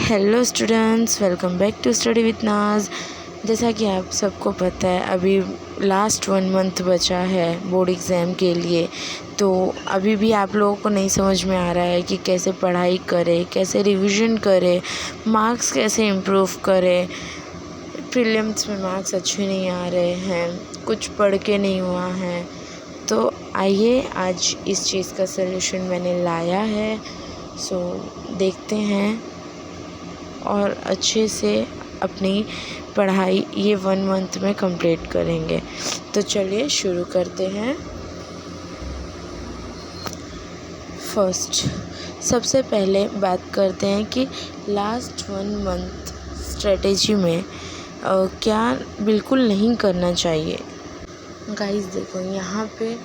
Hello students, welcome back to study with Naaz. जैसा कि आप सबको पता है, अभी लास्ट 1 मंथ बचा है बोर्ड एग्ज़ाम के लिए। तो अभी भी आप लोगों को नहीं समझ में आ रहा है कि कैसे पढ़ाई करें, कैसे रिवीजन करें, मार्क्स कैसे इम्प्रूव करें। प्रीलिम्स में मार्क्स अच्छे नहीं आ रहे हैं, कुछ पढ़ के नहीं हुआ है। तो आइए आज इस चीज़ का सलूशन मैंने लाया है। सो देखते हैं और अच्छे से अपनी पढ़ाई ये 1 मंथ में कंप्लीट करेंगे। तो चलिए शुरू करते हैं। फर्स्ट, सबसे पहले बात करते हैं कि लास्ट 1 मंथ स्ट्रेटेजी में क्या बिल्कुल नहीं करना चाहिए। गाइस देखो, यहाँ पे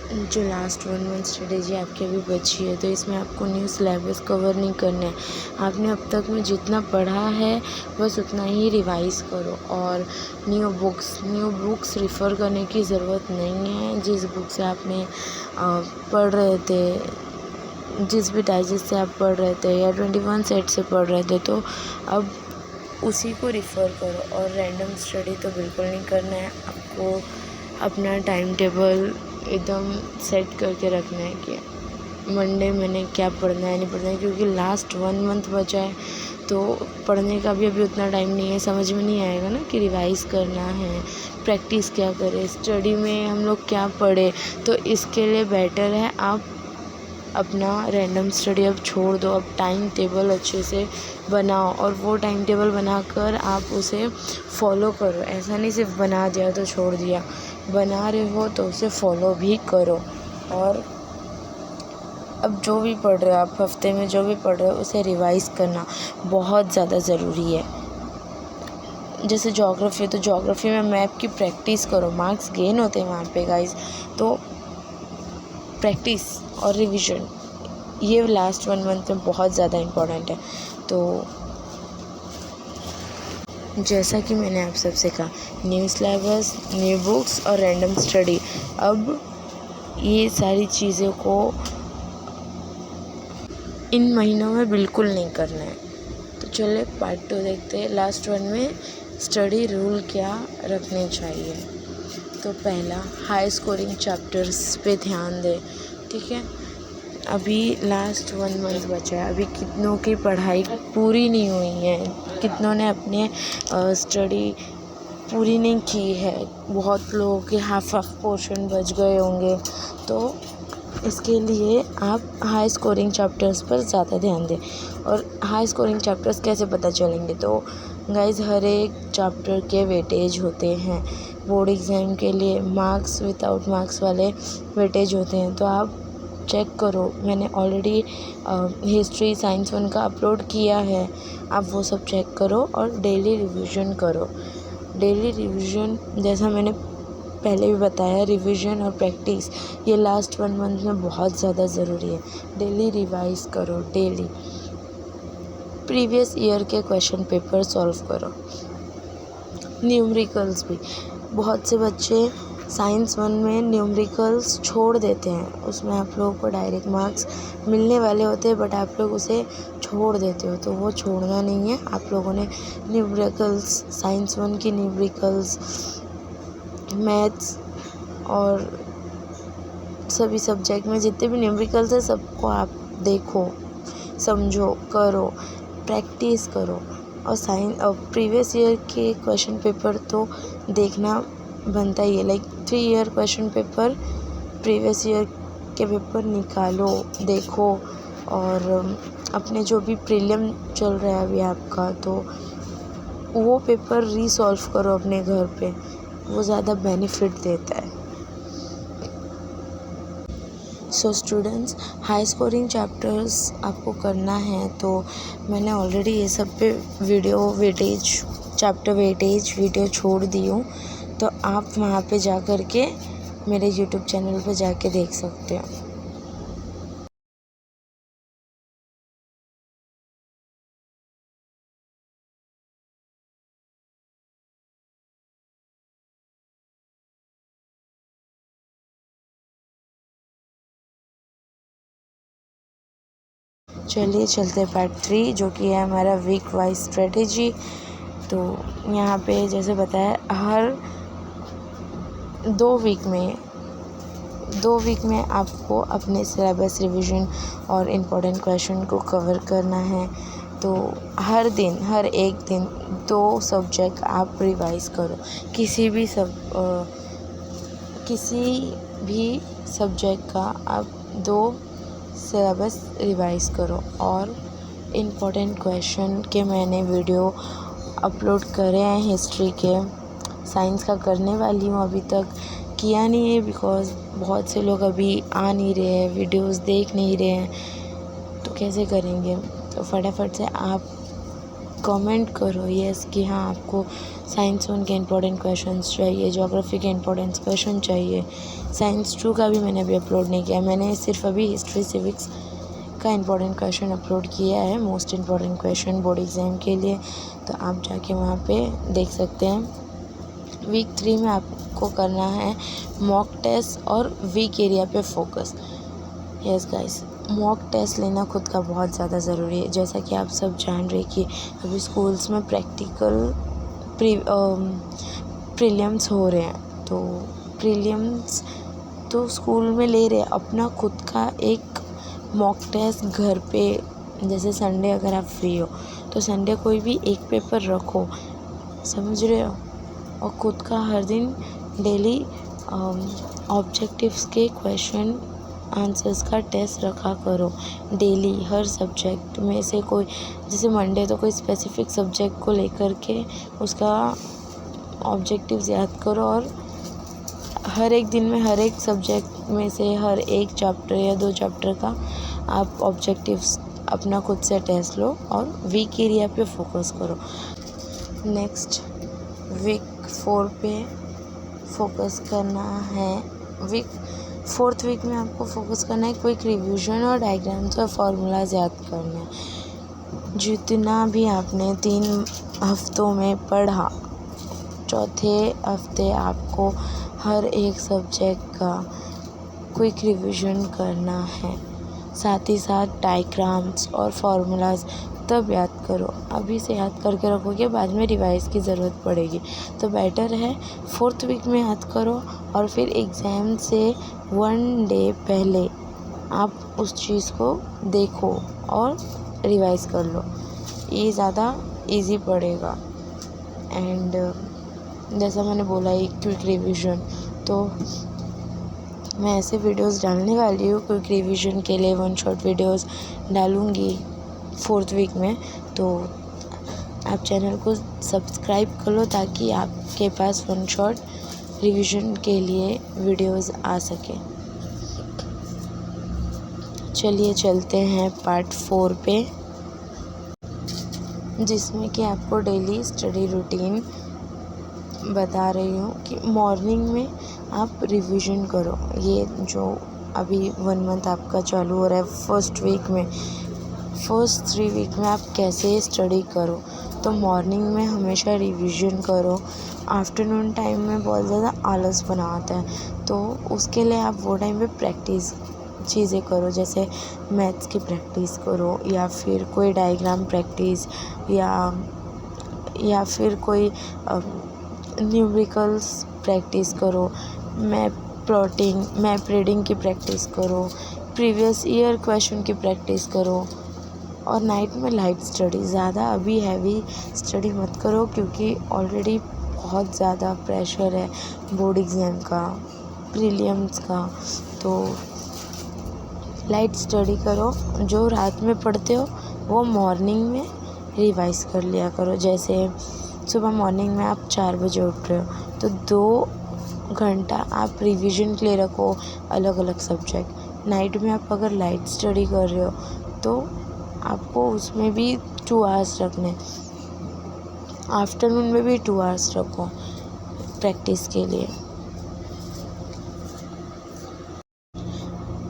जो लास्ट 1 मंथ स्ट्रेटेजी आपकी अभी बची है, तो इसमें आपको न्यू सिलेबस कवर नहीं करना है। आपने अब तक में जितना पढ़ा है बस उतना ही रिवाइज़ करो। और न्यू बुक्स रिफ़र करने की ज़रूरत नहीं है। जिस बुक से आपने पढ़ रहे थे, जिस भी डाइजेस्ट से आप पढ़ रहे थे या 21 सेट से पढ़ रहे थे, तो अब उसी को रिफ़र करो। और रैंडम स्टडी तो बिल्कुल नहीं करना है। आपको अपना टाइम टेबल एकदम सेट करके रखना है कि मंडे मैंने क्या पढ़ना है, नहीं पढ़ना है, क्योंकि लास्ट 1 मंथ बचा है। तो पढ़ने का भी अभी उतना टाइम नहीं है। समझ में नहीं आएगा ना कि रिवाइज़ करना है, प्रैक्टिस क्या करें, स्टडी में हम लोग क्या पढ़े। तो इसके लिए बेटर है आप अपना रैंडम स्टडी अब छोड़ दो। अब टाइम टेबल अच्छे से बनाओ और वो टाइम टेबल बनाकर आप उसे फॉलो करो। ऐसा नहीं सिर्फ बना दिया तो छोड़ दिया, बना रहे हो तो उसे फॉलो भी करो। और अब जो भी पढ़ रहे हो आप, हफ्ते में जो भी पढ़ रहे हो उसे रिवाइज़ करना बहुत ज़्यादा ज़रूरी है। जैसे ज्योग्राफी, तो ज्योग्राफी में मैप की प्रैक्टिस करो, मार्क्स गेन होते हैं वहाँ पे गाइस। तो प्रैक्टिस और रिवीजन ये लास्ट 1 मंथ में बहुत ज़्यादा इम्पोर्टेंट है। तो जैसा कि मैंने आप सबसे कहा, न्यू सिलेबस, न्यू बुक्स और रैंडम स्टडी, अब ये सारी चीज़ों को इन महीनों में बिल्कुल नहीं करना है। तो चलिए पार्ट 2 देखते हैं। लास्ट 1 में स्टडी रूल क्या रखने चाहिए। तो पहला, हाई स्कोरिंग चैप्टर्स पे ध्यान दें। ठीक है, अभी लास्ट 1 मंथ बचा है, अभी कितनों की पढ़ाई पूरी नहीं हुई है, कितनों ने अपने स्टडी पूरी नहीं की है, बहुत लोगों के हाफ पोर्शन बच गए होंगे। तो इसके लिए आप हाई स्कोरिंग चैप्टर्स पर ज़्यादा ध्यान दें। और हाई स्कोरिंग चैप्टर्स कैसे पता चलेंगे, तो गाइस हर एक चैप्टर के वेटेज होते हैं। बोर्ड एग्ज़ाम के लिए मार्क्स विदाउट मार्क्स वाले वेटेज होते हैं। तो आप चेक करो, मैंने ऑलरेडी हिस्ट्री साइंस 1 का अपलोड किया है, आप वो सब चेक करो और डेली रिवीजन करो। डेली रिवीजन, जैसा मैंने पहले भी बताया, रिवीजन और प्रैक्टिस ये लास्ट 1 मंथ में बहुत ज़्यादा ज़रूरी है। डेली रिवाइज़ करो, डेली प्रीवियस ईयर के क्वेश्चन पेपर सॉल्व करो। न्यूमेरिकल्स भी, बहुत से बच्चे साइंस 1 में न्यूमेरिकल्स छोड़ देते हैं, उसमें आप लोगों को डायरेक्ट मार्क्स मिलने वाले होते हैं, बट आप लोग उसे छोड़ देते हो। तो वो छोड़ना नहीं है। आप लोगों ने न्यूमेरिकल्स, साइंस 1 की न्यूमेरिकल्स, मैथ्स और सभी सब्जेक्ट में जितने भी न्यूमेरिकल्स है सबको आप देखो, समझो, करो, प्रैक्टिस करो। और प्रीवियस ईयर के क्वेश्चन पेपर तो देखना बनता ही है। Like 3 year question paper, previous year के पेपर निकालो, देखो। और अपने जो भी प्रीलिम चल रहा है अभी आपका, तो वो पेपर रीसॉल्व करो अपने घर पे, वो ज़्यादा बेनिफिट देता है। So students, high scoring chapters आपको करना है, तो मैंने ऑलरेडी ये सब पे चैप्टर वेटेज वीडियो छोड़ दी हूँ। तो आप वहाँ पे जा कर के मेरे यूट्यूब चैनल पे जाके देख सकते हो। चलिए चलते हैं पार्ट 3 जो कि है हमारा वीक वाइज स्ट्रेटेजी। तो यहाँ पे जैसे बताया हर 2 वीक में आपको अपने सिलेबस रिवीजन और इम्पोर्टेंट क्वेश्चन को कवर करना है। तो हर एक दिन 2 सब्जेक्ट आप रिवाइज करो। किसी भी सब्जेक्ट का आप 2 सिलेबस रिवाइज करो। और इम्पोर्टेंट क्वेश्चन के मैंने वीडियो अपलोड करे हैं हिस्ट्री के। साइंस का करने वाली हूँ, अभी तक किया नहीं है बिकॉज़ बहुत से लोग अभी आ नहीं रहे हैं, वीडियोस देख नहीं रहे हैं, तो कैसे करेंगे। तो फटाफट से आप कमेंट करो यस कि हाँ आपको साइंस 1 के इम्पोर्टेंट क्वेश्चंस चाहिए, ज्योग्राफी के इम्पोर्टेंट क्वेश्चन चाहिए। साइंस 2 का भी मैंने अभी अपलोड नहीं किया, मैंने सिर्फ अभी हिस्ट्री सिविक्स का इम्पोर्टेंट क्वेश्चन अपलोड किया है, most important question board exam के लिए। तो आप जाके वहाँ पे देख सकते हैं। वीक 3 में आपको करना है मॉक टेस्ट और वीक एरिया पे focus. Yes guys, mock test लेना खुद का बहुत ज़्यादा ज़रूरी है। जैसा कि आप सब जान रहे कि अभी स्कूल्स में प्रैक्टिकल प्रीलिम्स हो रहे हैं। तो प्रीलिम्स तो स्कूल में ले रहे हैं, अपना खुद का एक मॉक टेस्ट घर पे, जैसे संडे अगर आप फ्री हो तो संडे कोई भी एक पेपर रखो, समझ रहे हो। और खुद का हर दिन डेली ऑब्जेक्टिव्स के क्वेश्चन आंसर्स का टेस्ट रखा करो डेली। हर सब्जेक्ट में से कोई, जैसे मंडे तो कोई स्पेसिफिक सब्जेक्ट को लेकर के उसका ऑब्जेक्टिव्स याद करो। और हर एक दिन में हर एक सब्जेक्ट में से हर एक चैप्टर या 2 चैप्टर का आप ऑब्जेक्टिव्स अपना खुद से टेस्ट लो और वीक एरिया पे फोकस करो। नेक्स्ट वीक 4 पे फोकस करना है। 4th वीक में आपको फोकस करना है क्विक रिवीजन और डायग्राम्स और फार्मूलाज याद करना है। जितना भी आपने 3 हफ्तों में पढ़ा, चौथे हफ्ते आपको हर एक सब्जेक्ट का क्विक रिवीजन करना है। साथ ही साथ डायग्राम्स और फार्मूलाज तब याद करो, अभी से याद करके रखोगे, बाद में रिवाइज की ज़रूरत पड़ेगी। तो बेटर है 4th वीक में याद करो और फिर एग्ज़ाम से 1 डे पहले आप उस चीज़ को देखो और रिवाइज कर लो, ये ज़्यादा इजी पड़ेगा। एंड जैसा मैंने बोला एक क्विक रिवीजन, तो मैं ऐसे वीडियोस डालने वाली हूँ क्विक रिवीजन के लिए, 1 शॉट वीडियोस डालूँगी 4th वीक में। तो आप चैनल को सब्सक्राइब कर लो ताकि आपके पास 1 शॉट रिवीजन के लिए वीडियोस आ सके। चलिए चलते हैं पार्ट 4 पे, जिसमें कि आपको डेली स्टडी रूटीन बता रही हूँ कि मॉर्निंग में आप रिवीजन करो। ये जो अभी 1 मंथ आपका चालू हो रहा है, फर्स्ट 3 वीक में आप कैसे स्टडी करो। तो मॉर्निंग में हमेशा रिवीजन करो। आफ्टरनून टाइम में बहुत ज़्यादा आलस बना आता है, तो उसके लिए आप वो टाइम पे प्रैक्टिस चीज़ें करो, जैसे मैथ्स की प्रैक्टिस करो या फिर कोई डायग्राम प्रैक्टिस या फिर कोई न्यूमेरिकल्स प्रैक्टिस करो, मैप रीडिंग की प्रैक्टिस करो, प्रीवियस ईयर क्वेश्चन की प्रैक्टिस करो। और नाइट में लाइट स्टडी, ज़्यादा अभी हैवी स्टडी मत करो क्योंकि ऑलरेडी बहुत ज़्यादा प्रेशर है बोर्ड एग्ज़ाम का, प्रीलिम्स का। तो लाइट स्टडी करो, जो रात में पढ़ते हो वो मॉर्निंग में रिवाइज कर लिया करो। जैसे सुबह मॉर्निंग में आप 4 बजे उठ रहे हो तो 2 घंटा आप रिवीजन के लिए रखो अलग अलग सब्जेक्ट। नाइट में आप अगर लाइट स्टडी कर रहे हो तो आपको उसमें भी 2 आवर्स रखने, आफ्टरनून में भी 2 आवर्स रखो प्रैक्टिस के लिए।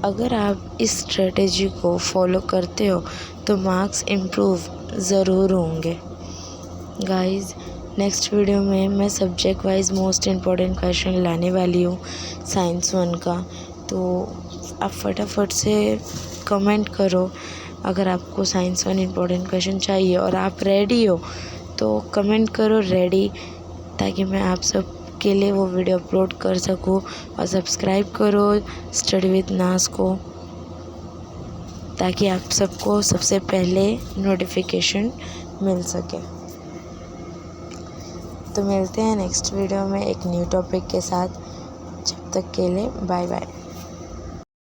अगर आप इस स्ट्रेटेजी को फॉलो करते हो तो मार्क्स इम्प्रूव ज़रूर होंगे। गाइस, नेक्स्ट वीडियो में मैं subject wise most important question लाने वाली हूँ साइंस 1 का। तो आप फटाफट से कमेंट करो अगर आपको साइंस 1 इम्पोर्टेंट क्वेश्चन चाहिए और आप रेडी हो तो कमेंट करो रेडी, ताकि मैं आप सब के लिए वो वीडियो अपलोड कर सकूँ। और सब्सक्राइब करो स्टडी विद नाज को, ताकि आप सबको सबसे पहले नोटिफिकेशन मिल सके। तो मिलते हैं नेक्स्ट वीडियो में एक न्यू टॉपिक के साथ। जब तक के लिए बाय बाय।